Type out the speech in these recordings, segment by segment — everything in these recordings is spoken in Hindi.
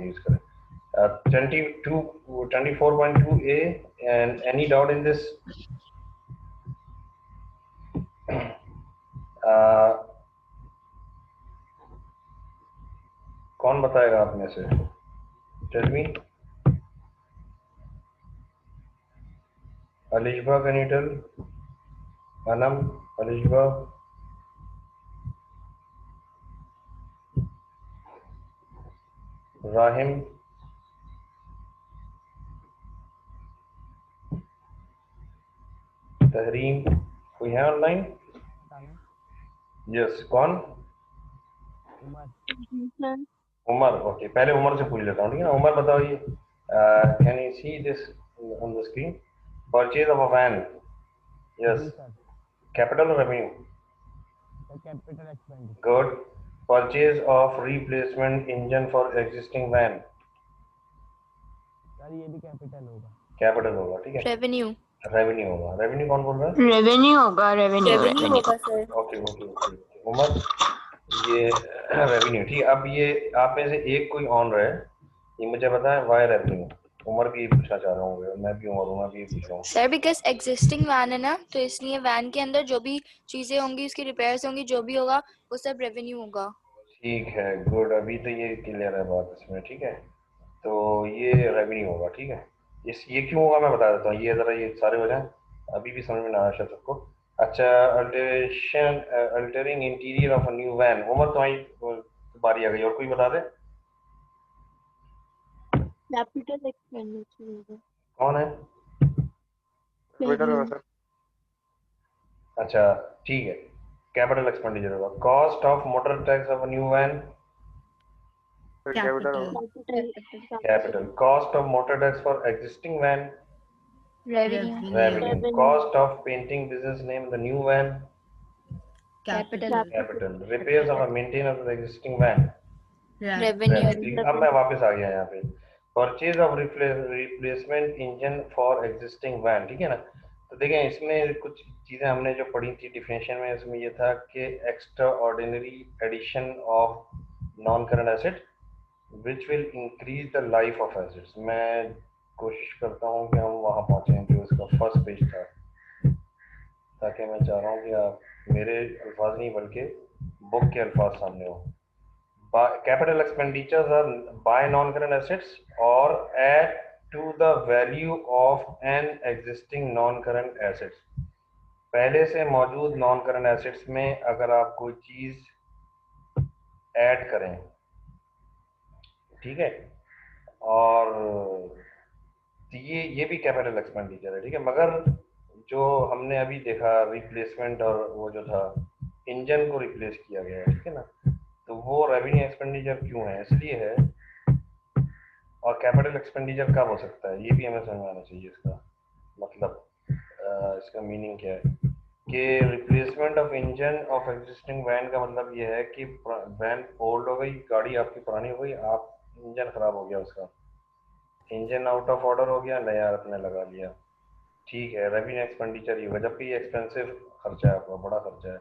यूज करें। 24.2a and any doubt in this? कौन बताएगा आप में से? Tell me. Alishba can you tell? Anam, Alishba, Rahim, Tahreem, कोई है ऑनलाइन? यस, कौन? उमर। ओके, पहले उमर से पूछ लेता हूँ, ठीक है ना। उमर बताओ, ये can you see this on the screen? Purchase of a van, yes, capital और revenue? Capital expenditure. Good. Purchase of replacement engine for existing van? Sir ये भी कैपिटल होगा। कैपिटल होगा, ठीक है। रेवेन्यू। रेवेन्यू होगा। रेवेन्यू कौन बोल रहा है? रेवेन्यू होगा, रेवेन्यू होगा sir. Okay okay okay. Umar, ये रेवेन्यू, ठीक है। अब ये आप में से एक कोई ऑन रहे, ये मुझे बताएं वाई रेवेन्यू। उमर भी पूछना चाह रहा हूँ, मैं भी उमर हूँ, मैं भी पूछ रहा हूँ। सर बिकॉज एग्जिस्टिंग वैन है ना, तो इसलिए वैन के अंदर जो भी चीजें होंगी, उसकी रिपेयर्स होंगी, जो भी होगा वो सब रेवेन्यू होगा। ठीक है, गुड। अभी तो ये क्लियर है बात इसमें, ठीक है। तो ये रेवेन्यू होगा, ठीक है। ये क्यों होगा मैं बता देता हूँ, ये जरा ये सारे हो जाए, अभी भी समझ में ना आया शायद सबको। अच्छा, alteration, altering interior of a new van. Umar तुम्हारी बारी आ गई, और कोई बता दे? कैपिटल एक्सपेंडिचर होगा। कौन है? सर अच्छा, ठीक है, कैपिटल एक्सपेंडिचर होगा। Cost of motor tax of a new van? Capital. Cost of motor tax for existing van? Revenue. Cost of painting business name the new van? Capital. Repairs of maintenance of existing van? Revenue. अब मैं वापस आ गया यहाँ पे। Purchase of replacement engine for existing van, ठीक है ना। तो देखें, इसमें कुछ चीजें हमने जो पढ़ी थी डिफिनेशन में, इसमें ये था कि extraordinary addition of non current asset which will increase the life of assets. मैं कोशिश करता हूँ कि हम वहाँ पहुँचें जो इसका फर्स्ट पेज था, ताकि मैं चाह रहा हूँ कि आप मेरे अल्फाज नहीं बल्कि बुक के अल्फाज सामने हो। Capital expenditures are buy non-current assets or add to the value of an existing non-current assets। पहले से मौजूद non-current assets में अगर आप कोई चीज ऐड करें, ठीक है, और ये भी कैपिटल एक्सपेंडिचर है, ठीक है। मगर जो हमने अभी देखा रिप्लेसमेंट, और वो जो था इंजन को रिप्लेस किया गया है, ठीक है ना, तो वो रेवेन्यू एक्सपेंडिचर क्यों है? इसलिए है। और कैपिटल एक्सपेंडिचर कब हो सकता है, ये भी हमें समझ आना चाहिए। इसका मतलब इसका मीनिंग क्या है कि replacement of engine of existing van का मतलब ये है कि वैन ओल्ड हो गई, गाड़ी आपकी पुरानी हो गई, आप इंजन खराब हो गया, उसका इंजन आउट ऑफ ऑर्डर हो गया, नया आपने लगा लिया, ठीक है। रेवेन्यू एक्सपेंडिचर ही होगा, जबकि ये एक्सपेंसिव खर्चा है, आपका बड़ा खर्चा है,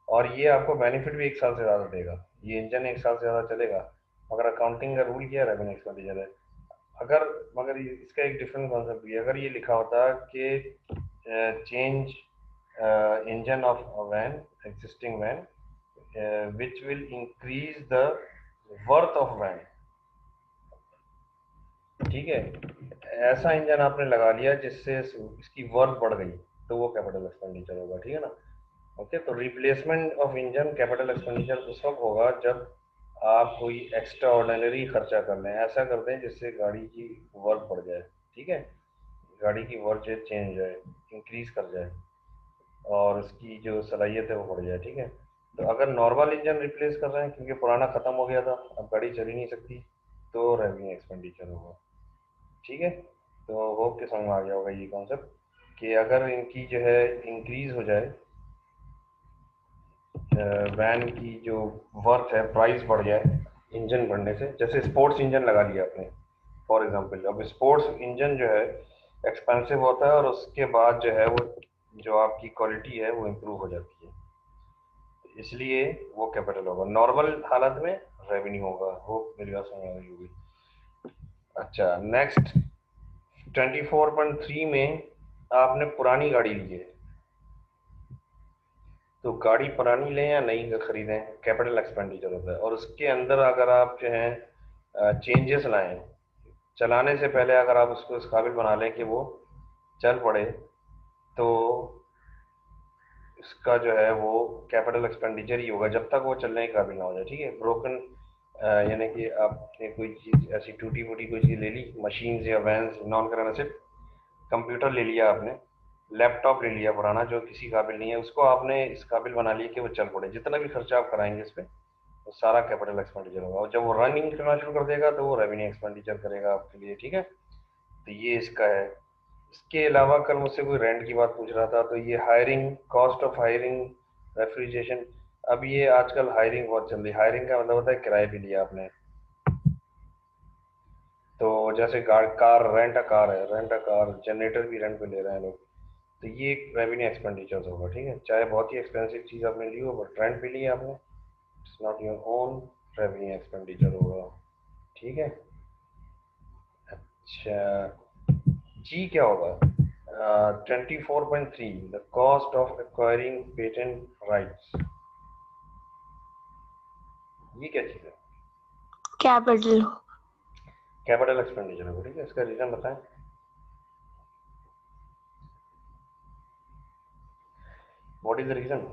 और ये आपको बेनिफिट भी 1 साल से ज़्यादा देगा। ये इंजन 1 साल से ज़्यादा चलेगा, मगर अकाउंटिंग का रूल क्या है, रेवेन्यू एक्सपेंडिचर है। अगर मगर इसका एक डिफरेंट कॉन्सेप्ट भी है। अगर ये लिखा होता कि change engine of van, existing van, which will increase the worth of van, ठीक है, ऐसा इंजन आपने लगा लिया जिससे इसकी वर्थ बढ़ गई, तो वो कैपिटल एक्सपेंडिचर होगा, ठीक है ना। ओके, तो replacement of engine capital expenditure उस वक्त होगा जब आप कोई एक्स्ट्रा ऑर्डिनरी खर्चा कर लें, ऐसा कर दें जिससे गाड़ी की वर्थ बढ़ जाए, ठीक है, गाड़ी की वर्थ चेंज हो जाए, इंक्रीज कर जाए, और उसकी जो सलाहियत है वो बढ़ जाए, ठीक है। तो अगर नॉर्मल इंजन रिप्लेस कर रहे हैं क्योंकि पुराना ख़त्म हो गया था, अब गाड़ी चल ही नहीं सकती, तो रेवेन्यू एक्सपेंडिचर होगा, ठीक है। तो होप के समझ में आ गया होगा ये कॉन्सेप्ट कि अगर इनकी जो है इंक्रीज हो जाए, वैन की जो वर्थ है, प्राइस बढ़ जाए इंजन बढ़ने से, जैसे स्पोर्ट्स इंजन लगा लिया आपने फॉर एग्जांपल। अब स्पोर्ट्स इंजन जो है एक्सपेंसिव होता है, और उसके बाद जो है वो जो आपकी क्वालिटी है वो इम्प्रूव हो जाती है, इसलिए वो कैपिटल होगा। नॉर्मल हालत में रेवेन्यू होगा। वो मेरी बात समझ आ रही होगी। अच्छा, नेक्स्ट 24.3 में आपने पुरानी गाड़ी ली है, तो गाड़ी पुरानी लें या नई खरीदें, कैपिटल एक्सपेंडिचर होता है। और उसके अंदर अगर आप जो है चेंजेस लाएं, चलाने से पहले अगर आप उसको इस काबिल बना लें कि वो चल पड़े, तो इसका जो है वो कैपिटल एक्सपेंडिचर ही होगा जब तक वो चलने के काबिल ना हो जाए। ठीक है, ब्रोकन यानी कि आपने कोई चीज़ ऐसी टूटी फूटी कोई चीज़ ले ली, मशीन्स या vans, non current asset, computer ले लिया आपने, लैपटॉप ले लिया पुराना जो किसी काबिल नहीं है, उसको आपने इस काबिल बना लिया कि वो चल पड़े, जितना भी खर्चा आप कराएंगे इस पे वो सारा कैपिटल एक्सपेंडिचर होगा। और जब वो रनिंग करना शुरू कर देगा तो वो रेवेन्यू एक्सपेंडिचर करेगा आपके लिए। ठीक है, तो ये इसका है। इसके अलावा कल मुझसे कोई रेंट की बात पूछ रहा था, तो ये hiring, cost of hiring, refrigeration. अब ये आजकल हायरिंग बहुत चल रही है। हायरिंग का मतलब होता है किराए पे लिया आपने, तो जैसे कार रेंट अ कार है, रेंट अ कार, जनरेटर भी रेंट पे ले रहे हैं लोग, तो ये एक रेवेन्यू एक्सपेंडिचर होगा। ठीक है, चाहे बहुत ही एक्सपेंसिव चीज़ आपने ली हो बट रेंट पे लिया आपने, it's not your own, revenue expenditure होगा। ठीक है, अच्छा, जी क्या होगा? 24.3, the cost of acquiring patent rights, ये क्या चीज़ है? कैपिटल। कैपिटल एक्सपेंडिचर होगा। ठीक है, इसका रीजन बताएं। What is the reason?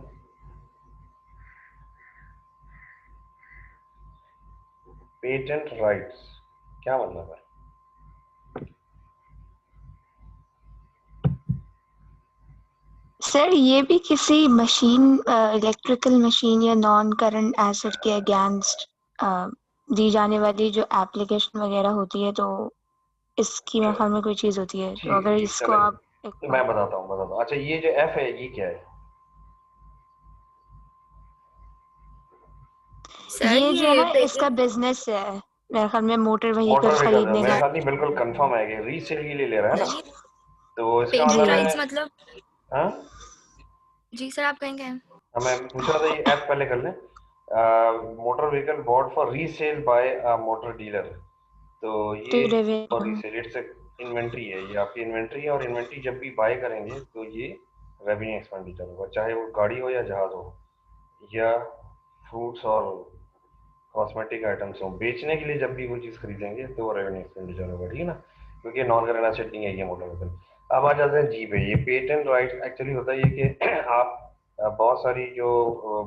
Patent rights क्या मतलब है? सर ये भी किसी मशीन, इलेक्ट्रिकल मशीन या नॉन करंट एसेट के अगेंस्ट दी जाने वाली जो एप्लीकेशन वगैरह होती है, तो इसकी मेरे ख्याल में कोई चीज होती है, तो ठीक है, अगर ठीक इसको चलेगा, आप तो मैं बताता हूँ। अच्छा, ये जो एफ है ये क्या है? सर ये जो है ये ना, इसका बिजनेस है मेरे ख्याल में, मोटर मोटर व्हीकल व्हीकल है, खरीदने मेरे का। ख्याल नहीं, बिल्कुल कंफर्म है कि रीसेल के लिए ले रहा है ना, तो इसका पेटेंट मतलब जी राइट्स है। मतलब? हाँ, जी सर, आप कहेंगे? मैं पूछ रहा था ये ऐप पहले कर लें। Motor vehicle bought for resale by a motor dealer, तो टू ये for revenue. Resale, it's inventory है, ये आपकी इन्वेंट्री है। और इन्वेंट्री जब भी बाय करेंगे तो ये रेवेन्यू एक्सपेंडिचर होगा, चाहे वो गाड़ी हो या जहाज हो या फ्रूट्स और कॉस्मेटिक आइटम्स हो, बेचने के लिए जब भी कोई चीज़ खरीदेंगे तो वो रेवेन्यू एक्सपेंडिचर होगा। ठीक है ना, क्योंकि नॉन करंट एसेट नहीं है ये मोटर व्हीकल। अब आ जाते हैं जी पे। ये पेटेंट राइट्स एक्चुअली होता है ये कि आप बहुत सारी जो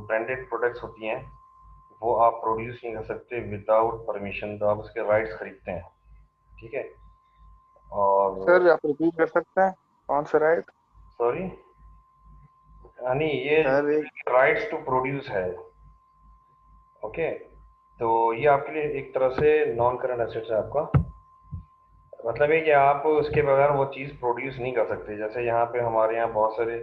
ब्रांडेड प्रोडक्ट्स होती हैं वो आप प्रोड्यूस नहीं कर सकते विदाउट परमिशन, तो आप उसके राइट्स खरीदते हैं। ठीक है, और सर आप रिपीट कर सकते हैं कौन सा राइट? सॉरी, यानी ये सर एक राइट्स टू प्रोड्यूस है। ओके, तो ये आपके लिए एक तरह से नॉन करंट एसेट्स है आपका। मतलब है कि आप उसके बगैर वो चीज़ प्रोड्यूस नहीं कर सकते। जैसे यहाँ पे हमारे यहाँ बहुत सारे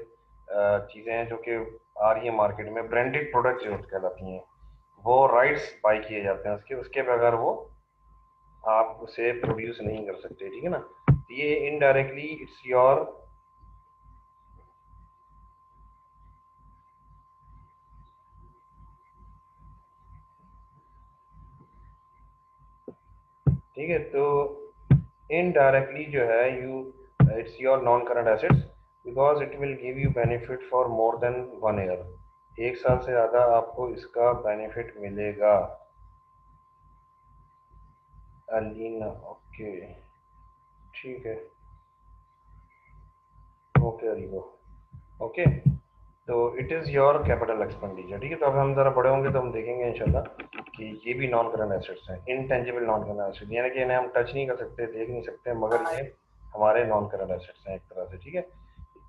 चीज़ें हैं जो कि आ रही है मार्केट में, ब्रांडेड प्रोडक्ट जो कहलाती हैं, वो राइट्स बाय किए जाते हैं उसके, उसके बगैर वो आप उसे प्रोड्यूस नहीं कर सकते। ठीक है ना, तो ये इनडायरेक्टली इट्स योर, ठीक है, तो इनडायरेक्टली जो है you, it's your non current assets because it will give you benefit for more than 1 year. 1 साल से ज़्यादा आपको इसका बेनिफिट मिलेगा। अलीना, ओके, ठीक है, ओके अलीगो, ओके, तो it is your capital expenditure. ठीक है, तो अब हम ज़रा बड़े होंगे तो हम देखेंगे इंशाल्लाह कि ये भी नॉन करंट एसेट्स हैं, इनटेंजिबल नॉन करंट एसेट्स, यानी कि इन्हें हम टच नहीं कर सकते, देख नहीं सकते, मगर ये हमारे नॉन करंट एसेट्स हैं एक तरह से। ठीक है,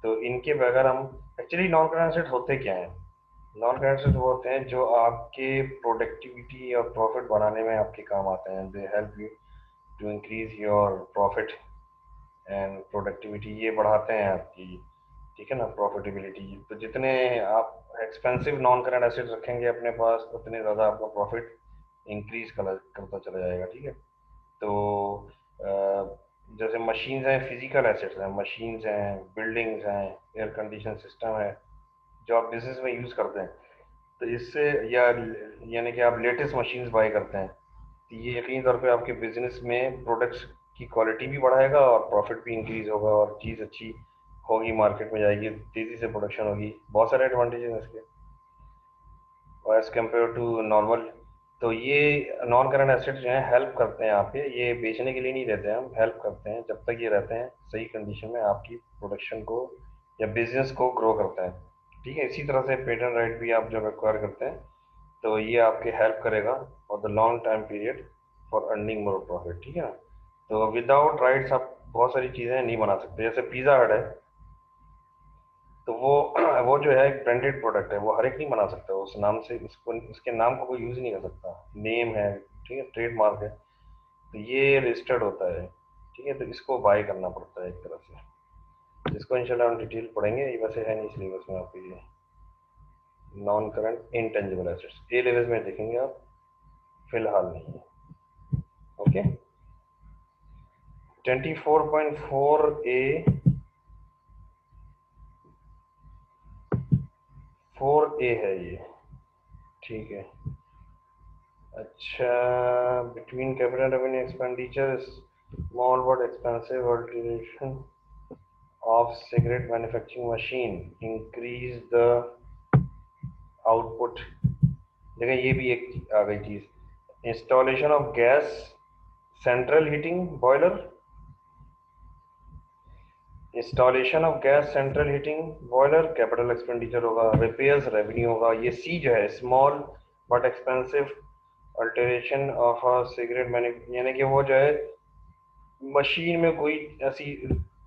तो इनके बगैर हम, एक्चुअली नॉन करंट एसेट्स होते क्या हैं? नॉन करंट एसेट्स वो होते हैं जो आपके प्रोडक्टिविटी और प्रॉफिट बनाने में आपके काम आते हैं। They help you to increase your profit and productivity, ये बढ़ाते हैं आपकी, ठीक है ना, प्रॉफिटेबिलिटी। तो जितने आप एक्सपेंसिव नॉन करंट एसेट्स रखेंगे अपने पास उतने ज़्यादा आपका प्रॉफिट इंक्रीज करता चला जाएगा। ठीक है, तो जैसे मशीन्स हैं, फिजिकल एसेट्स हैं, मशीन्स हैं, बिल्डिंग्स हैं, एयर कंडीशन सिस्टम है जो आप बिजनेस में यूज़ करते हैं, तो इससे, या यानी कि आप लेटेस्ट मशीन्स बाय करते हैं, ये यकीनी तौर पे आपके बिजनेस में प्रोडक्ट्स की क्वालिटी भी बढ़ाएगा और प्रॉफिट भी इंक्रीज होगा और चीज़ अच्छी होगी, मार्केट में जाएगी, तेज़ी से प्रोडक्शन होगी, बहुत सारे एडवांटेजेस हैं इसके एज कम्पेयर टू नॉर्मल। तो ये नॉन करंट एसेट्स जो हैं हेल्प करते हैं आपके, ये बेचने के लिए नहीं रहते हैं, हम हेल्प करते हैं जब तक ये रहते हैं सही कंडीशन में, आपकी प्रोडक्शन को या बिजनेस को ग्रो करते हैं। ठीक है, इसी तरह से पेटेंट राइट भी आप जब एक्वायर करते हैं तो ये आपके हेल्प करेगा for the long time period for earning more profit. ठीक है ना, तो विदाउट राइट्स आप बहुत सारी चीज़ें नहीं बना सकते। जैसे पिज़्ज़ा हट है तो वो जो है एक ब्रांडेड प्रोडक्ट है, वो हर एक नहीं बना सकता, उस नाम से उसको उसके नाम को कोई यूज़ नहीं कर सकता, नेम है, ठीक है, ट्रेडमार्क है, तो ये रजिस्टर्ड होता है। ठीक है, तो इसको बाय करना पड़ता है एक तरह से, जिसको इंशाल्लाह हम डिटेल पढ़ेंगे, ये वैसे है नहीं सिलेबस में आपके लिए। नॉन करंट इंटेंजिबल एसेट्स ए लेवल में देखेंगे आप, फिलहाल नहीं है। ओके, 24.4 ए 4A है ये। ठीक है, अच्छा, between capital revenue expenditure small but expensive alteration of cigarette manufacturing machine increase the output. देखिए ये भी एक आ गई चीज, installation of gas central heating boiler, installation of gas central heating boiler capital expenditure होगा, रिपेयर्स रेवेन्यू होगा। ये सी जो है small but expensive alteration of a cigarette menu, यानी कि वो जो है मशीन में कोई ऐसी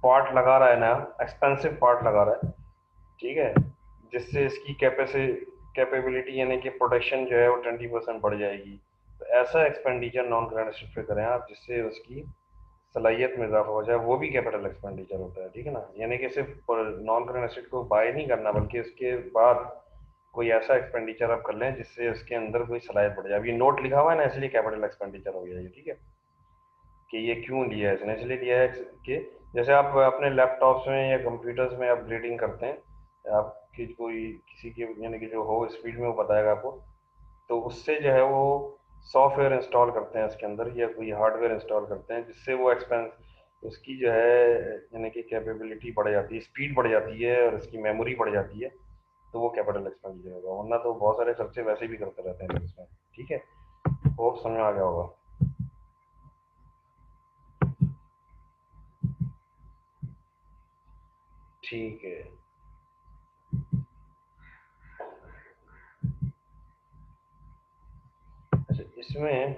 पार्ट लगा रहा है ना, एक्सपेंसिव पार्ट लगा रहा है, ठीक है, जिससे इसकी कैपेबिलिटी यानी कि प्रोडक्शन जो है वो 20% बढ़ जाएगी। तो ऐसा एक्सपेंडिचर नॉन करंट एसेट पे करें आप जिससे उसकी सलाहियत में इजाफा हो जाए, वो भी कैपिटल एक्सपेंडिचर होता है। ठीक है ना, यानी कि सिर्फ नॉन करंट एसेट को बाय नहीं करना, बल्कि उसके बाद कोई ऐसा एक्सपेंडिचर आप कर लें जिससे उसके अंदर कोई सलाहियत बढ़ जाए। अभी नोट लिखा हुआ है ना, इसलिए कैपिटल एक्सपेंडिचर हो गया ये। ठीक है, कि ये क्यों लिया है इसने, इसलिए लिया है कि जैसे आप अपने लैपटॉप्स में या कंप्यूटर्स में अपग्रेडिंग करते हैं, आपकी कोई किसी की यानी कि जो हो स्पीड में वो बताएगा आपको, तो उससे जो है वो सॉफ्टवेयर इंस्टॉल करते हैं उसके अंदर या कोई हार्डवेयर इंस्टॉल करते हैं, जिससे वो एक्सपेंस उसकी जो है यानी कि कैपेबिलिटी बढ़ जाती है, स्पीड बढ़ जाती है और उसकी मेमोरी बढ़ जाती है, तो वो कैपिटल एक्सपेंडिचर होगा। वरना तो बहुत सारे खर्चे वैसे भी करते रहते हैं लोग इसमें। ठीक है, वो समझ में आ गया होगा। ठीक है, अच्छा इसमें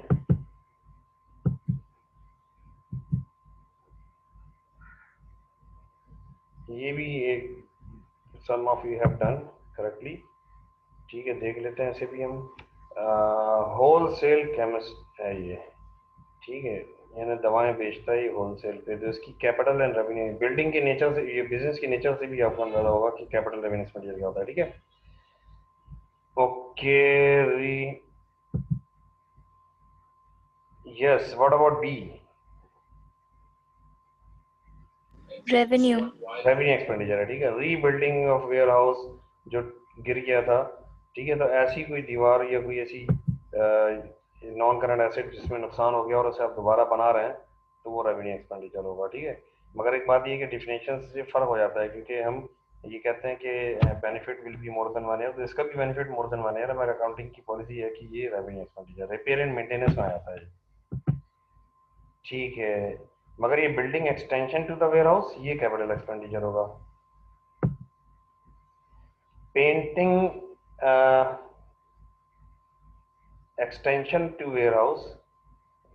ये भी एक some of you have done correctly. ठीक है, देख लेते हैं ऐसे भी हम। होल सेल केमिस्ट है ये। ठीक है, यानी दवाएं बेचता है ये होलसेल पे, तो इसकी कैपिटल एंड रेवेन्यू बिल्डिंग के नेचर से, ये बिजनेस के नेचर से भी आपको अंदाजा होगा कि कैपिटल रेवेन्यू एक्सपेंडिचर क्या होता है। ठीक है, ओके, री yes, what about B, revenue revenue expenditure है। ठीक है, रीबिल्डिंग ऑफ वेयर हाउस जो गिर गया था। ठीक है, तो ऐसी कोई दीवार या कोई ऐसी नॉन करंट एसेट जिसमें नुकसान हो गया और उसे आप दोबारा बना रहे हैं, तो वो रेवेन्यू एक्सपेंडिचर होगा। ठीक है, मगर एक बात ये कि डिफिनेशन से फर्क हो जाता है, क्योंकि हम ये कहते हैं कि benefit will be more than 1 year, तो इसका भी बेनिफिट मोर देन 1 ईयर है। हमारे अकाउंटिंग की पॉलिसी है कि ये revenue expenditure repair and maintenance में आ जाता है। ठीक है, मगर ये building extension to the warehouse ये कैपिटल एक्सपेंडिचर होगा। Painting extension to warehouse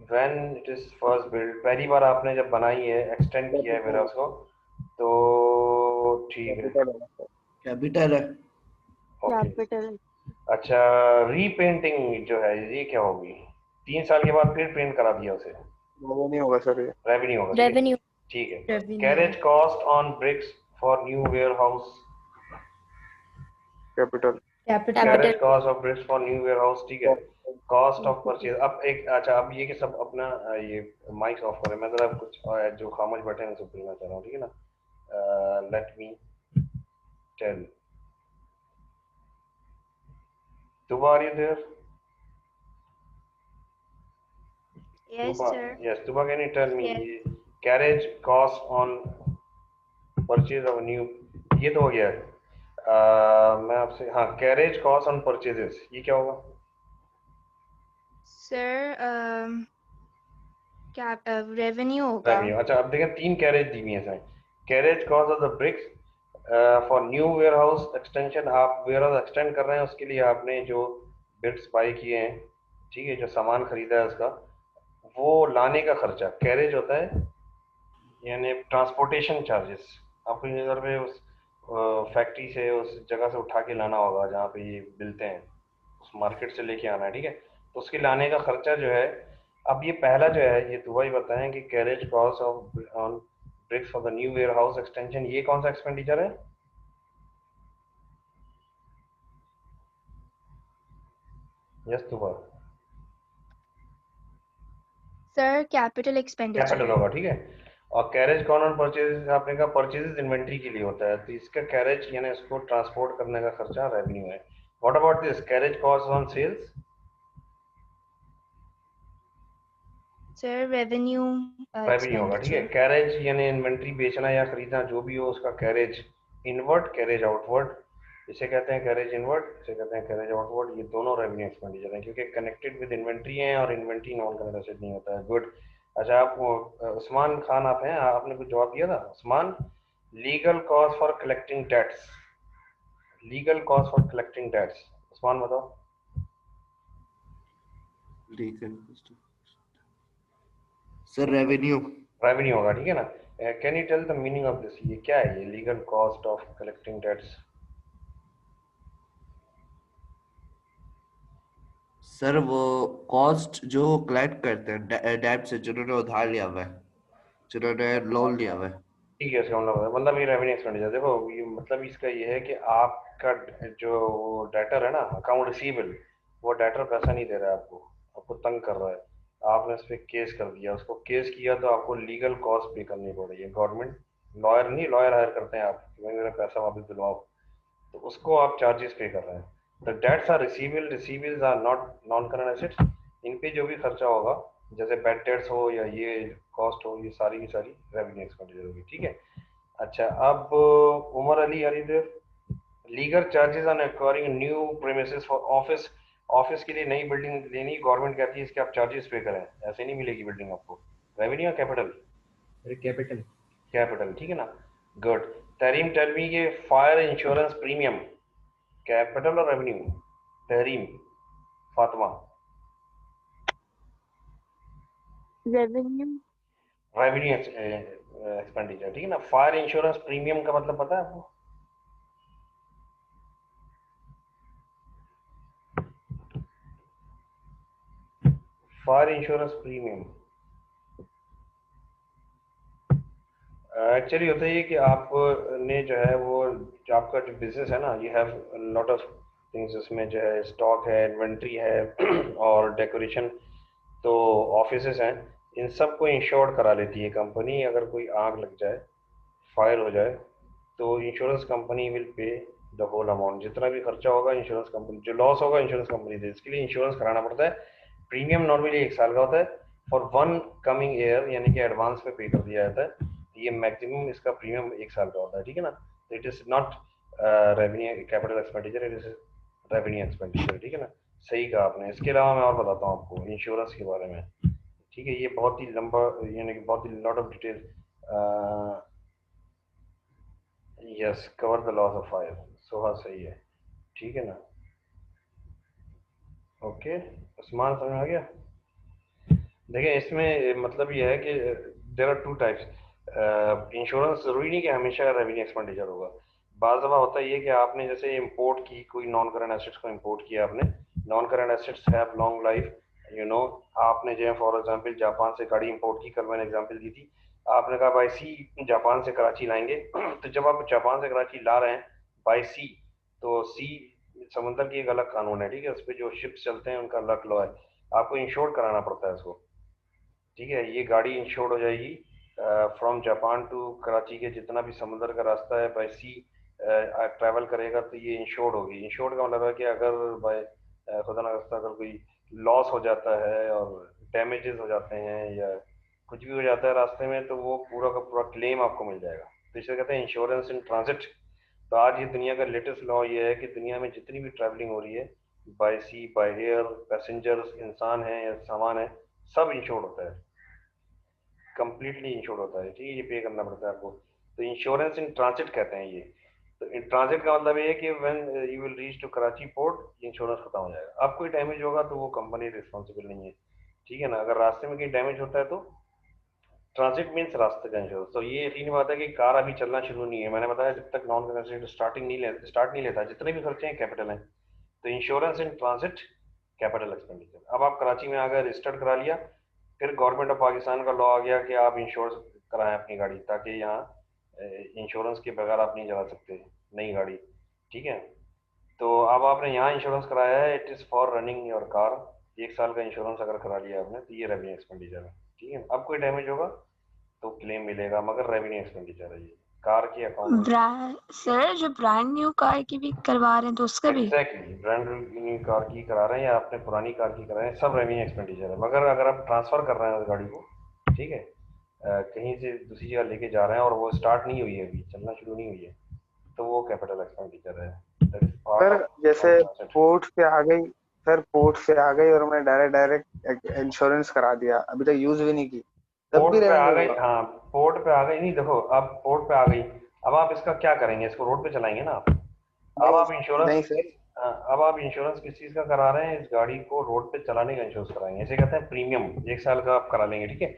when it is first build, पहली बार आपने जब बनाई है, एक्सटेंड किया है वेयर हाउस को, तो ठीक है, कैपिटल है। ओके। कैपिटल अच्छा, रीपेंटिंग जो है ये क्या होगी, 3 साल के बाद फिर पेंट करा दिया उसे, वो नहीं होगा सर, ये रेवेन्यू होगा। ठीक है, रेवेन्यू ठीक है, revenue carriage cost on bricks for new warehouse, capital. Capital carriage cost of bricks for new warehouse. ठीक है, कॉस्ट ऑफ परचेज। अब एक अच्छा, अब ये कि सब अपना ये माइक ऑफ करें, मैं जरा कुछ जो खामोश बैठे हैं उनसे बोलना चाह रहा हूँ। ठीक है ना, let me tell, Tuba, are you there? Yes, Tuba, sir. yes, Tuba, can you tell me Yes. ये carriage cost on purchase of new, ये तो हो गया है। मैं आपसे, हाँ, carriage cost on purchases, ये क्या होगा? Sir, क्या रेवेन्यू होगा? रेवेन्यू। अच्छा, अब देखें 3 कैरेज दी हुई है इसमें। Carriage cost of the bricks for new warehouse extension, आप वेयर हाउस एक्सटेंड कर रहे हैं, उसके लिए आपने जो ब्रिक्स बाई किए हैं, ठीक है, जो सामान खरीदा है उसका, वो लाने का खर्चा कैरेज होता है, यानी ट्रांसपोर्टेशन चार्जेस। आपको इधर पे उस फैक्ट्री से, उस जगह से उठा के लाना होगा जहाँ पे ये मिलते हैं, उस मार्केट से लेके आना है, ठीक है, तो उसके लाने का खर्चा जो है। अब ये पहला जो है, ये दुबई बताएं कि carriage cost of on bricks for the new warehouse extension, ये कौन सा एक्सपेंडिचर है? Yes Dubey, sir capital expenditure capital है। होगा, ठीक है। और कैरेज कौन ऑन परचेज, आपने कहा परचेजेस इन्वेंट्री के लिए होता है, तो इसका कैरेज यानी इसको ट्रांसपोर्ट करने का खर्चा रेवेन्यू है। What about this carriage cost on sales? Sir revenue revenue होगा, ठीक है। एक्सपेंडिचर। कैरेज यानी इन्वेंट्री बेचना या खरीदना जो भी हो, उसका कैरेज इनवर्ड, कैरेज आउटवर्ड, इसे कहते हैं कैरेज इनवर्ड, इसे कहते हैं कैरेज आउटवर्ड। ये दोनों रेवेन्यू एक्सपेंडिचर हैं क्योंकि कनेक्टेड विद इन्वेंट्री हैं, और इन्वेंट्री नॉन करंट एसेट नहीं होता है। गुड। अच्छा, आप उस्मान खान आप हैं, आपने कुछ जवाब दिया था Usman. Legal cost for collecting debts, legal cost for collecting debts, Usman बताओ। Legal sir revenue. रेवेन्यू होगा, ठीक है ना। Can you tell the meaning of this, ये क्या है, ये legal cost of collecting debts? Sir वो कॉस्ट जो कलेक्ट करते हैं डेट से, जिन्होंने उधार लिया हुआ है, जिन्होंने लोन लिया हुआ है। ठीक है, इसका मतलब ये रेवेन्यू एक्सपेंडिचर। देखो ये मतलब इसका ये है कि आपका जो डेटर है ना, अकाउंट रिसीवेबल, वो डेटर पैसा नहीं दे रहा है आपको, आपको तंग कर रहा है, आपने उस पर केस कर दिया, उसको केस किया तो आपको लीगल कॉस्ट पे करनी पड़ रही है। गवर्नमेंट लॉयर नहीं, लॉयर हायर करते हैं आप कि भाई मेरा पैसा वापस दिलवाओ, तो उसको आप चार्जेस पे कर रहे हैं। The debts are receivable, receivables are not non current assets. इन पे जो भी खर्चा होगा, जैसे बैड डेट्स हो या ये कॉस्ट हो, ये सारी की सारी रेवेन्यू एक्सपेंडिचर होगी, ठीक है। अच्छा, अब Umar Ali are you there? Legal charges on acquiring new premises for office, office के लिए नई बिल्डिंग लेनी, गवर्नमेंट कहती है इसके आप चार्जेस पे करें, ऐसे नहीं मिलेगी बिल्डिंग आपको। रेवेन्यू या कैपिटल? कैपिटल। कैपिटल, ठीक है ना। गुड। तहरीम टेल मी के फायर इंश्योरेंस प्रीमियम कैपिटल और revenue? Tahreem, Fatima. Revenue. Revenue expenditure, ठीक है ना। फायर इंश्योरेंस प्रीमियम का मतलब पता है आपको? फायर इंश्योरेंस प्रीमियम एक्चुअली होता है ये कि आपने जो है वो, जो आपका जो बिजनेस है ना, you have lot of things, उसमें जो है स्टॉक है, इन्वेंट्री है और डेकोरेशन, तो ऑफिसेस हैं, इन सब को इंश्योर करा लेती है कंपनी। अगर कोई आग लग जाए, फायर हो जाए, तो insurance company will pay the whole amount, जितना भी खर्चा होगा इंश्योरेंस कंपनी, जो लॉस होगा इंश्योरेंस कंपनी दे, इसके लिए इंश्योरेंस कराना पड़ता है। प्रीमियम नॉर्मली 1 साल का होता है, फॉर 1 कमिंग ईयर, यानी कि एडवांस में पे कर दिया जाता है। ये मैक्सिमम इसका प्रीमियम 1 साल का होता है, ठीक है ना। तो it is not revenue capital expenditure, it is revenue expenditure, ठीक है ना। सही कहा आपने। इसके अलावा मैं और बताता हूँ आपको इंश्योरेंस के बारे में, ठीक है। ये बहुत ही लंबा, यानी कि बहुत ही lot of detail. Yes, cover the loss of fire, Soha सही है, ठीक है ना। ओके, उस्मान समझ आ गया? देखिए इसमें मतलब ये है कि there are two types. Insurance जरूरी नहीं कि हमेशा रेवेन्यू एक्सपेंडिचर होगा। बाज़ दफ़ा होता है ये कि आपने जैसे इंपोर्ट की, कोई नॉन करंट एसेट्स को इंपोर्ट किया आपने, non current assets have long life, you know. आपने जो है फॉर एग्जांपल जापान से गाड़ी इंपोर्ट की, कल मैंने एग्जांपल दी थी, आपने कहा बाई सी जापान से कराची लाएंगे तो जब आप जापान से कराची ला रहे हैं बाई सी, तो सी समंदर की एक अलग कानून है, ठीक है, उस पर जो शिप्स चलते हैं उनका अलग लॉ है, आपको इंश्योर कराना पड़ता है इसको, ठीक है। ये गाड़ी इंश्योर्ड हो जाएगी फ्रॉम जापान टू कराची के जितना भी समुद्र का रास्ता है बाय सी ट्रैवल करेगा, तो ये इंश्योर्ड होगी। इंश्योर्ड का मतलब है कि अगर बाय खुदा ना खास्ता अगर कोई लॉस हो जाता है और डैमेजेस हो जाते हैं या कुछ भी हो जाता है रास्ते में, तो वो पूरा का पूरा क्लेम आपको मिल जाएगा। तो इसे कहते हैं इंश्योरेंस इन ट्रांजिट। तो आज ये दुनिया का लेटेस्ट लॉ ये है कि दुनिया में जितनी भी ट्रैवलिंग हो रही है, by sea by air, passengers इंसान है या सामान है, सब इंश्योर्ड होता है, कंप्लीटली इंश्योर्ड होता है। ठीक है, ये पे करना पड़ता है आपको। तो इंश्योरेंस इन ट्रांजिट कहते हैं ये। तो इन ट्रांजिट का मतलब ये है कि when you will reach to Karachi port, इंश्योरेंस खत्म हो जाएगा। अब कोई डैमेज होगा तो वो कंपनी रिस्पॉन्सिबल नहीं है, ठीक है ना। अगर रास्ते में कहीं डैमेज होता है तो ट्रांजिट मीन्स रास्ते का इंश्योरेंस। तो ये यकीनी बात है कि कार अभी चलना शुरू नहीं है, मैंने बताया जब तक नॉन कंसेशनल स्टार्ट नहीं लेता, जितने भी खर्चे हैं कैपिटल हैं। तो insurance in transit capital expenditure. अब आप कराची में आ गए, रजिस्टर्ड करा लिया, फिर गवर्नमेंट ऑफ पाकिस्तान का लॉ आ गया कि आप इंश्योर कराएं अपनी गाड़ी, ताकि यहाँ इंश्योरेंस के बगैर आप नहीं चला सकते नई गाड़ी, ठीक है। तो अब आपने यहाँ इंश्योरेंस कराया है, it is for running your car. 1 साल का इंश्योरेंस अगर करा लिया आपने तो ये रेवेन्यू एक्सपेंडिचर है, ठीक है। अब कोई डैमेज होगा तो क्लेम मिलेगा, मगर रेवेन्यू एक्सपेंडिचर है ये, कार के अकाउंट में। ब्रांड सर, जो ब्रांड न्यू कार की भी करवा रहे हैं तो उसका भी? एग्जैक्टली, ब्रांड न्यू कार की करा रहे हैं या आपने पुरानी कार की करा रहे हैं, सब रेवेन्यू एक्सपेंडिचर है। मगर अगर आप ट्रांसफर कर रहे हैं उस गाड़ी को, ठीक है, कहीं से दूसरी जगह लेके जा रहे हैं और वो स्टार्ट नहीं हुई है, अभी चलना शुरू नहीं हुई है, तो वो कैपिटल एक्सपेंडिचर है। That is part sir of जैसे non-transit. पोर्ट से आ गई, सर पोर्ट से आ गई और मैं डायरेक्ट इंश्योरेंस करा दिया, अभी तक यूज भी नहीं की, तब पोर्ट भी पे आ रेवेन्यू गई, होगा? हाँ पोर्ट पे आ गई। नहीं देखो, अब पोर्ट पे आ गई, अब आप इसका क्या करेंगे, इसको रोड पे चलाएंगे ना आप। अब नहीं आप इंश्योरेंस, नहीं सर, अब आप इंश्योरेंस किस चीज का करा रहे हैं, इस गाड़ी को रोड पे चलाने का इंश्योरेंस कराएंगे, इसे कहते हैं प्रीमियम। 1 साल का आप करा लेंगे, ठीक है।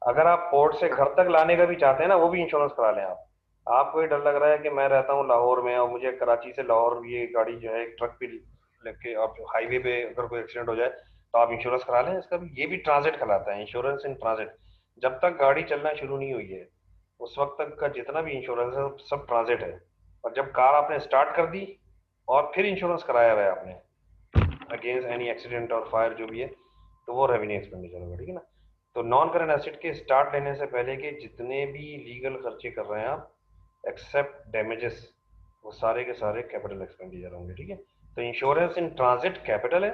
अगर आप पोर्ट से घर तक लाने का भी चाहते हैं ना, वो भी इंश्योरेंस करा लें आप। आपको ये डर लग रहा है कि मैं रहता हूँ लाहौर में और मुझे कराची से लाहौर ये गाड़ी जो है एक ट्रक पे लेके आप हाईवे पे अगर कोई एक्सीडेंट हो जाए, तो आप इंश्योरेंस करा लें इसका भी। ये भी ट्रांजिट कहलाता है, इंश्योरेंस इन ट्रांजिट। जब तक गाड़ी चलना शुरू नहीं हुई है उस वक्त तक का जितना भी इंश्योरेंस है सब ट्रांजिट है। और जब कार आपने स्टार्ट कर दी और फिर इंश्योरेंस कराया हुआ है आपने अगेंस्ट एनी एक्सीडेंट और फायर जो भी है, तो वो रेवेन्यू एक्सपेंडिचर होगा, ठीक है ना। तो नॉन करंट एसेट के स्टार्ट लेने से पहले के जितने भी लीगल खर्चे कर रहे हैं आप, एक्सेप्ट डैमेजेस, वो सारे के सारे कैपिटल एक्सपेंडिचर होंगे, ठीक है। तो इंश्योरेंस इन ट्रांजिट कैपिटल है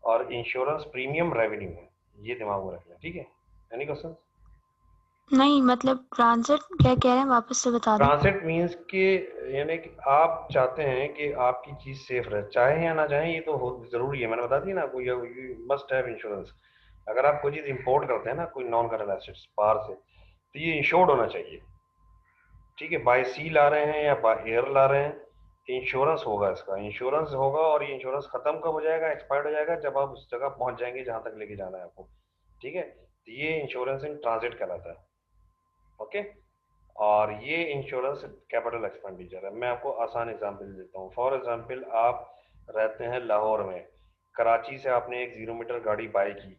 और इंश्योरेंस प्रीमियम रेवेन्यू है, ये दिमाग में रखना, ठीक है। Any question? नहीं, मतलब ट्रांजिट क्या कह रहे हैं, वापस से बता दें। ट्रांजिट मीन्स कि यानी कि आप चाहते हैं कि आपकी चीज सेफ रहे, चाहे या ना चाहे, ये तो जरूरी है, मैंने बता दी ना, कोई यू मस्ट हैव इंश्योरेंस। अगर आप कोई चीज इंपोर्ट करते हैं ना, कोई नॉन करंट एसेट्स बाहर से, तो ये इंश्योर्ड होना चाहिए, ठीक है। बाय सी ला रहे हैं या बाय एयर ला रहे हैं, इंश्योरेंस होगा, इसका इंश्योरेंस होगा। और ये इंश्योरेंस खत्म कब हो जाएगा, एक्सपायर्ड हो जाएगा जब आप उस जगह पहुंच जाएंगे जहां तक लेके जाना है आपको, ठीक है। तो ये इंश्योरेंस इन ट्रांजिट कहलाता है, ओके। और ये इंश्योरेंस कैपिटल एक्सपेंडिचर है। मैं आपको आसान एग्जांपल देता हूँ। फॉर एग्जांपल, आप रहते हैं लाहौर में, कराची से आपने एक 0 मीटर गाड़ी बाय की,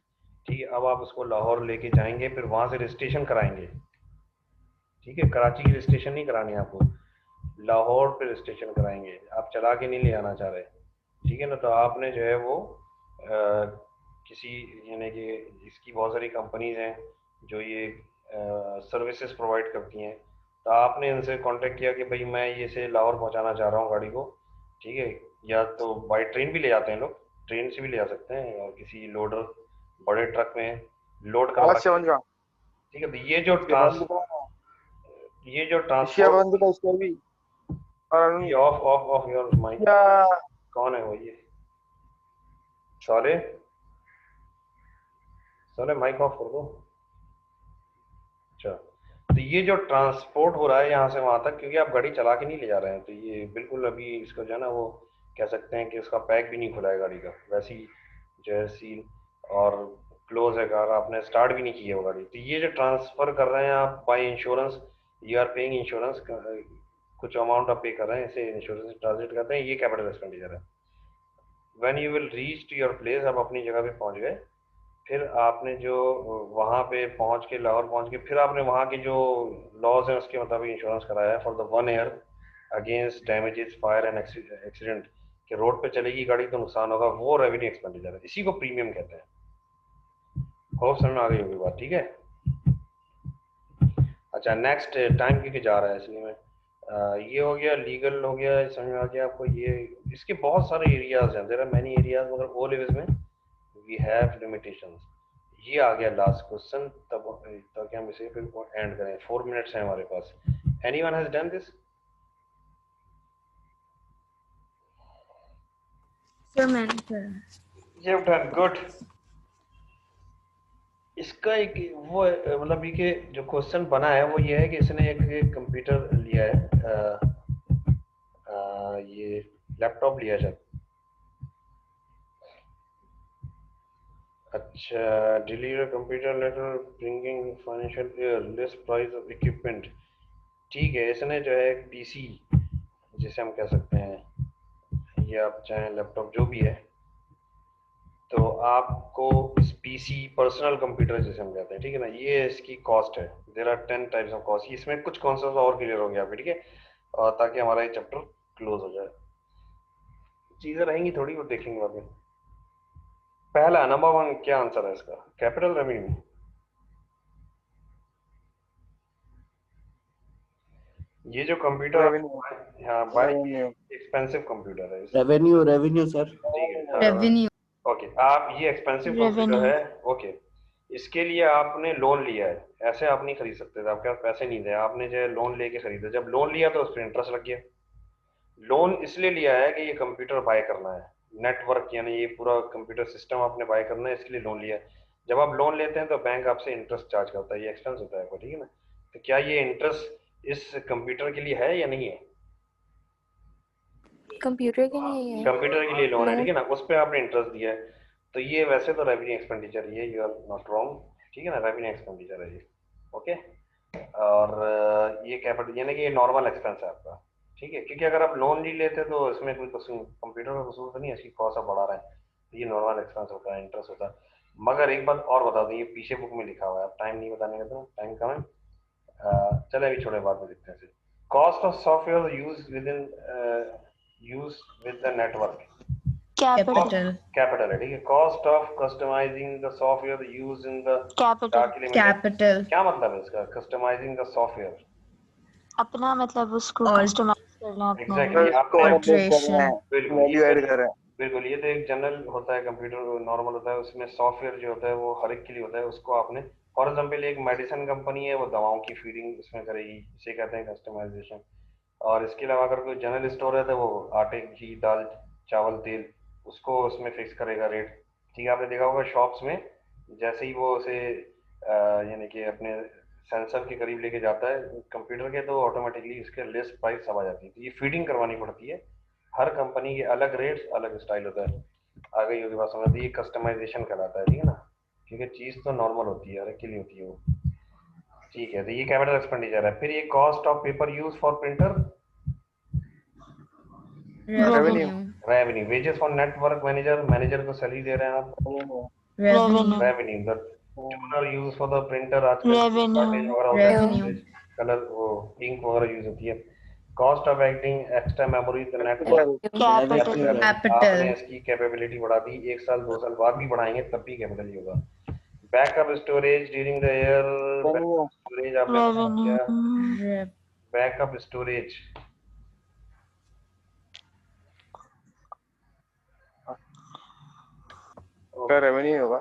ठीक है। अब आप उसको लाहौर लेके जाएंगे, फिर वहां से रजिस्ट्रेशन कराएंगे, ठीक है। कराची की रजिस्ट्रेशन नहीं करानी है आपको, लाहौर पे रजिस्ट्रेशन कराएंगे, आप चला के नहीं ले आना चाह रहे, ठीक है ना। तो आपने जो है वो किसी यानी कि इसकी बहुत सारी कंपनीज हैं जो ये सर्विसेज प्रोवाइड करती हैं, तो आपने इनसे कांटेक्ट किया कि भाई मैं ये से लाहौर पहुंचाना चाह रहा हूँ गाड़ी को, ठीक है। या तो बाय ट्रेन भी ले जाते हैं लोग, ट्रेन से भी ले जा सकते हैं, और किसी लोडर बड़े ट्रक में लोड करवा आवाज समझ के, गया। ठीक है। तो ये जो ट्रांसपोर्ट, शियाबंदी का इसका भी और off off off your mic, या कौन है वो, ये साले साले माइक ऑफ कर दो। अच्छा, तो ये जो ट्रांसपोर्ट हो रहा है यहाँ से वहां तक, क्योंकि आप गाड़ी चला के नहीं ले जा रहे हैं, तो ये बिल्कुल अभी इसको जो है ना वो कह सकते हैं कि उसका पैक भी नहीं खुला है गाड़ी का, वैसी जो है सील और क्लोज है कार, आपने स्टार्ट भी नहीं की है वो गाड़ी। तो ये जो ट्रांसफर कर रहे हैं आप buy insurance, you are paying insurance, कुछ अमाउंट आप पे कर रहे हैं, इसे इंश्योरेंस ट्रांजिट करते हैं, ये कैपिटल एक्सपेंडिचर है। When you will reach to your place, आप अपनी जगह पे पहुंच गए, फिर आपने जो वहाँ पे पहुँच के, लाहौर पहुँच के, फिर आपने वहाँ के जो लॉज हैं उसके मुताबिक इंश्योरेंस कराया है for the 1 year against damages, fire and accident, कि रोड पे चलेगी गाड़ी तो नुकसान होगा, वो रेवेन्यू एक्सपेंडिचर है, इसी को प्रीमियम कहते हैं। होप समझ में आ गई होगी बात, ठीक है। अच्छा, नेक्स्ट टाइम क्योंकि जा रहा है इसलिए मैं ये हो गया, लीगल हो गया, समझ में आ गया आपको। ये इसके बहुत सारे एरियाज हैं, देयर आर मेनी एरियाज, मगर ओ लेवल्स में वी हैव लिमिटेशंस। ये आ गया लास्ट क्वेश्चन, तब ताकि हम इसे फिर एंड करें। 4 मिनट्स हैं हमारे पास। Anyone has done this? Sir मैंने करा। You have done, good. इसका एक वो मतलब ये कि जो क्वेश्चन बना है वो ये है कि इसने एक कंप्यूटर लिया है, ये लैपटॉप लिया है। अच्छा, deliver computer later bringing financial year, list price of equipment. ठीक है, इसने जो है पीसी जिसे हम कह सकते हैं, या आप चाहें लैपटॉप जो भी है, तो आपको इस पीसी पर्सनल कंप्यूटर जिसे हम कहते हैं, ठीक है ना, ये इसकी कॉस्ट है। There are 10 types of cost. इसमें कुछ कॉन्सेप्ट और क्लियर हो गया आपके, ठीक है, और ताकि हमारा ये चैप्टर क्लोज हो जाए। चीजें रहेंगी थोड़ी, वो देखेंगे बाद में। पहला नंबर 1 क्या आंसर है इसका? Capital revenue. ये जो कंप्यूटर रेवेन्यू हाँ बाय रेवेन्यू एक्सपेंसिव कंप्यूटर है। Revenue sir. ठीक है, रेवेन्यू। ओके, आप ये एक्सपेंसिव कंप्यूटर Revenue. है, ओके। इसके लिए आपने लोन लिया है, ऐसे आप नहीं खरीद सकते थे, आपके पास पैसे नहीं थे, आपने जो है लोन लेके खरीदा। जब लोन लिया तो उस पर इंटरेस्ट लग गया। लोन इसलिए लिया है कि ये कंप्यूटर बाय करना है, नेटवर्क यानी ये पूरा कंप्यूटर सिस्टम आपने बाय करना है, इसके लिए लोन लिया है। जब आप लोन लेते हैं तो बैंक आपसे इंटरेस्ट चार्ज करता है, ये एक्सपेंस होता है आपका, ठीक है ना। तो क्या ये इंटरेस्ट इस कंप्यूटर के लिए है या नहीं है? कंप्यूटर के लिए है। कंप्यूटर के लिए लोन है, ठीक है ना, उस पर आपने इंटरेस्ट दिया है। तो ये वैसे तो रेवेन्यू एक्सपेंडिचर ये, यू आर नॉट रॉन्ग, ठीक है ना, रेवेन्यू एक्सपेंडिचर है ये, ओके। और ये कैपिटल यानी कि ये नॉर्मल एक्सपेंस है आपका, ठीक है, क्योंकि अगर आप लोन नहीं लेते तो इसमें कोई कंप्यूटर का कसूर तो नहीं है, इसकी कॉस्ट आप बढ़ा रहे हैं, तो ये नॉर्मल एक्सपेंस होता है, इंटरेस्ट होता है। मगर एक बात और बता दूं, ये पीछे बुक में लिखा हुआ है, आप टाइम नहीं बताने का तो टाइम कम है, चले अभी छोड़े, बाद में देखते हैं। Cost of software use with the network, Capital. Capital है, ठीक है। Cost of customising the software use in the Capital. Capital. क्या मतलब है इसका, कस्टमाइजिंग द सॉफ्टवेयर? अपना मतलब उसको और कस्टमाइज करना अपने एग्जैक्टली लिए। आपने अपडेट कर रहे हैं, बिल्कुल वैल्यू ये ऐड कर रहे हैं। बिल्कुल ये तो एक जनरल होता है, कंप्यूटर नॉर्मल होता है, उसमें सॉफ्टवेयर जो होता है वो हर एक के लिए होता है, उसको आपने फॉर एग्जांपल एक मेडिसिन कंपनी है, वो दवाओं की फीडिंग उसमें करेगी, इसे कहते हैं कस्टमाइजेशन। और इसके अलावा अगर कोई जनरल स्टोर है तो वो आटे, घी, दाल, चावल, तेल, उसको उसमें फिक्स करेगा रेट, ठीक है। आपने देखा होगा शॉप्स में, जैसे ही वो उसे यानी कि अपने सेंसर के करीब लेके जाता है कंप्यूटर के, तो ऑटोमेटिकली उसके लिस्ट प्राइस सब आ जाती है। तो ये फीडिंग करवानी पड़ती है, हर कंपनी के अलग रेट्स अलग स्टाइल होता है। आ गई होगी बात समझ, ये कस्टमाइजेशन कहलाता है, ठीक है ना, क्योंकि चीज़ तो नॉर्मल होती है, हर एक के लिए होती है वो, ठीक है। तो ये कैपिटल एक्सपेंडिचर है। फिर ये cost of paper use for printer, revenue. Revenue. Wages for network manager, manager को सैलरी दे रहे हैं आप, revenue. Revenue. The toner use for the printer, आजकल Revenue. शॉर्टेज वगैरह होता है, रेवेन्यू। कलर वो इंक वगैरह यूज होती है। Cost of acting extra memory the network, Capital. Capital. आपने इसकी कैपेबिलिटी बढ़ा दी, 1 साल 2 साल बाद भी बढ़ाएंगे तब भी कैपिटल ही होगा। Backup storage during the year, storage आपने बता दिया, Revenue. बैकअप स्टोरेज का रेवेन्यू होगा,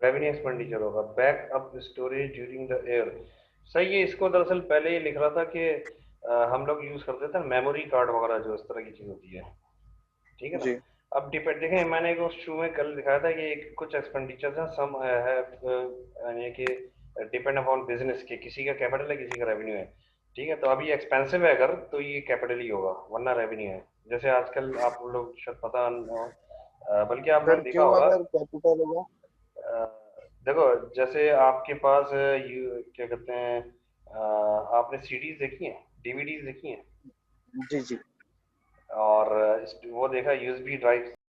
रेवेन्यू एक्सपेंडिचर होगा। Backup storage during the year, सही है। इसको दरअसल पहले ये लिख रहा था कि हम लोग यूज करते थे मेमोरी कार्ड वगैरह, जो इस तरह की चीज होती है, ठीक है जी। ना। अब डिपेंड देखें, मैंने एक उस शो में कल दिखाया था कि कुछ एक्सपेंडिचर्स हैं, सम है यानी कि डिपेंड अपॉन बिजनेस के, किसी का कैपिटल है किसी का रेवेन्यू है, ठीक है। तो अभी एक्सपेंसिव है अगर, तो ये कैपिटल ही होगा, वरना रेवेन्यू है। जैसे आजकल आप लोग शायद पता न हो, बल्कि आपने सर देखा क्यों होगा, अगर कैपिटल होगा? देखो जैसे आपके पास क्या कहते हैं, आपने सीडीज देखी हैं, डीवीडीज देखी हैं, जी जी। और वो देखा यूएसबी ड्राइव